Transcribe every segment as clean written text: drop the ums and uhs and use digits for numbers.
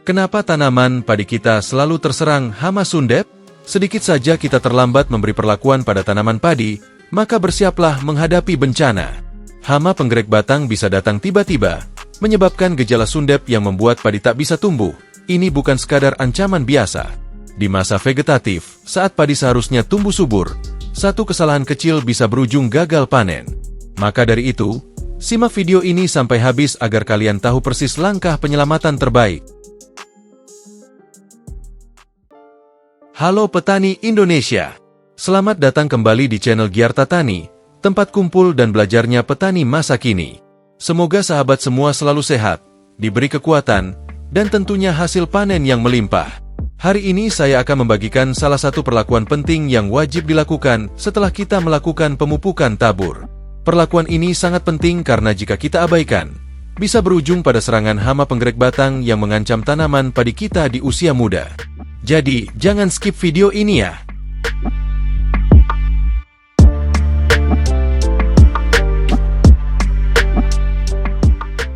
Kenapa tanaman padi kita selalu terserang hama sundep? Sedikit saja kita terlambat memberi perlakuan pada tanaman padi, maka bersiaplah menghadapi bencana. Hama penggerak batang bisa datang tiba-tiba, menyebabkan gejala sundep yang membuat padi tak bisa tumbuh. Ini bukan sekadar ancaman biasa. Di masa vegetatif, saat padi seharusnya tumbuh subur, satu kesalahan kecil bisa berujung gagal panen. Maka dari itu, simak video ini sampai habis agar kalian tahu persis langkah penyelamatan terbaik. Halo petani Indonesia. Selamat datang kembali di channel Giarta Tani, tempat kumpul dan belajarnya petani masa kini. Semoga sahabat semua selalu sehat, diberi kekuatan, dan tentunya hasil panen yang melimpah. Hari ini saya akan membagikan salah satu perlakuan penting yang wajib dilakukan setelah kita melakukan pemupukan tabur. Perlakuan ini sangat penting karena jika kita abaikan, bisa berujung pada serangan hama penggerak batang yang mengancam tanaman padi kita di usia muda. Jadi, jangan skip video ini ya.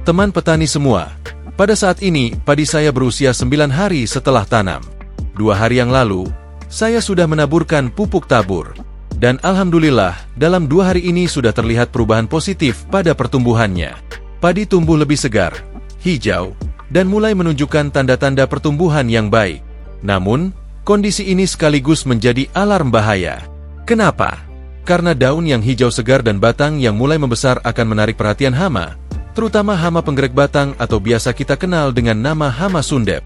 Teman petani semua, pada saat ini, padi saya berusia 9 hari setelah tanam. 2 hari yang lalu, saya sudah menaburkan pupuk tabur. Dan alhamdulillah, dalam 2 hari ini sudah terlihat perubahan positif pada pertumbuhannya. Padi tumbuh lebih segar, hijau, dan mulai menunjukkan tanda-tanda pertumbuhan yang baik. Namun, kondisi ini sekaligus menjadi alarm bahaya. Kenapa? Karena daun yang hijau segar dan batang yang mulai membesar akan menarik perhatian hama, terutama hama penggerak batang atau biasa kita kenal dengan nama hama sundep.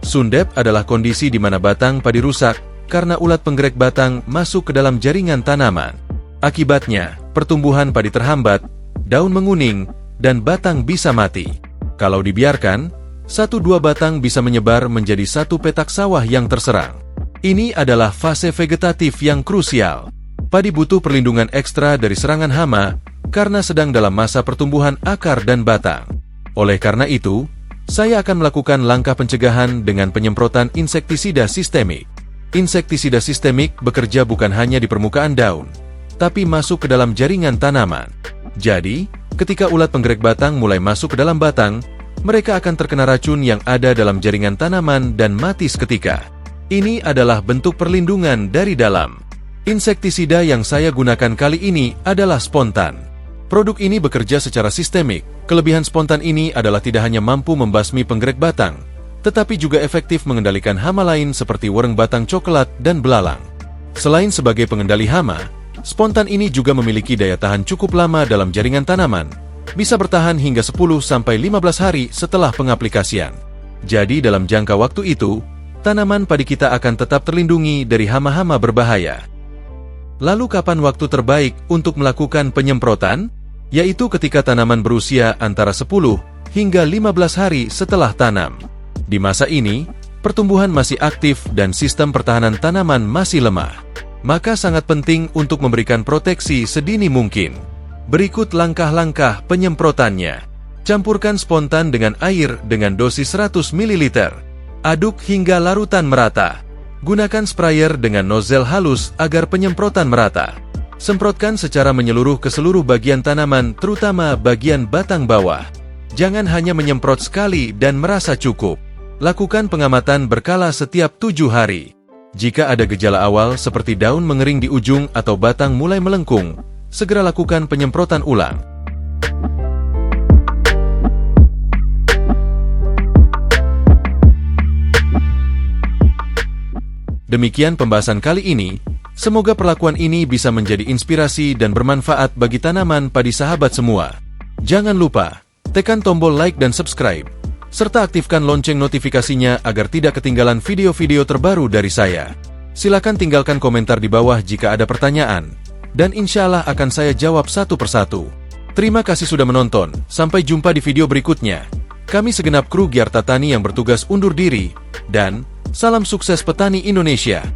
Sundep adalah kondisi di mana batang padi rusak karena ulat penggerak batang masuk ke dalam jaringan tanaman. Akibatnya, pertumbuhan padi terhambat, daun menguning, dan batang bisa mati. Kalau dibiarkan, 1-2 batang bisa menyebar menjadi satu petak sawah yang terserang. Ini adalah fase vegetatif yang krusial. Padi butuh perlindungan ekstra dari serangan hama, karena sedang dalam masa pertumbuhan akar dan batang. Oleh karena itu, saya akan melakukan langkah pencegahan dengan penyemprotan insektisida sistemik. Insektisida sistemik bekerja bukan hanya di permukaan daun, tapi masuk ke dalam jaringan tanaman. Jadi, ketika ulat penggerak batang mulai masuk ke dalam batang, mereka akan terkena racun yang ada dalam jaringan tanaman dan mati seketika. Ini adalah bentuk perlindungan dari dalam. Insektisida yang saya gunakan kali ini adalah spontan. Produk ini bekerja secara sistemik. Kelebihan spontan ini adalah tidak hanya mampu membasmi penggerak batang, tetapi juga efektif mengendalikan hama lain seperti wereng batang coklat dan belalang. Selain sebagai pengendali hama, spontan ini juga memiliki daya tahan cukup lama dalam jaringan tanaman, bisa bertahan hingga 10-15 hari setelah pengaplikasian. Jadi dalam jangka waktu itu, tanaman padi kita akan tetap terlindungi dari hama-hama berbahaya. Lalu kapan waktu terbaik untuk melakukan penyemprotan? Yaitu ketika tanaman berusia antara 10 hingga 15 hari setelah tanam. Di masa ini, pertumbuhan masih aktif dan sistem pertahanan tanaman masih lemah. Maka sangat penting untuk memberikan proteksi sedini mungkin. Berikut langkah-langkah penyemprotannya. Campurkan spontan dengan air dengan dosis 100 ml. Aduk hingga larutan merata. Gunakan sprayer dengan nozzle halus agar penyemprotan merata. Semprotkan secara menyeluruh ke seluruh bagian tanaman, terutama bagian batang bawah. Jangan hanya menyemprot sekali dan merasa cukup. Lakukan pengamatan berkala setiap 7 hari. Jika ada gejala awal seperti daun mengering di ujung atau batang mulai melengkung, segera lakukan penyemprotan ulang. Demikian pembahasan kali ini. Semoga perlakuan ini bisa menjadi inspirasi dan bermanfaat bagi tanaman padi sahabat semua. Jangan lupa, tekan tombol like dan subscribe, serta aktifkan lonceng notifikasinya agar tidak ketinggalan video-video terbaru dari saya. Silakan tinggalkan komentar di bawah jika ada pertanyaan, dan insya Allah akan saya jawab satu persatu. Terima kasih sudah menonton, sampai jumpa di video berikutnya. Kami segenap kru Giarta Tani yang bertugas undur diri, dan salam sukses petani Indonesia.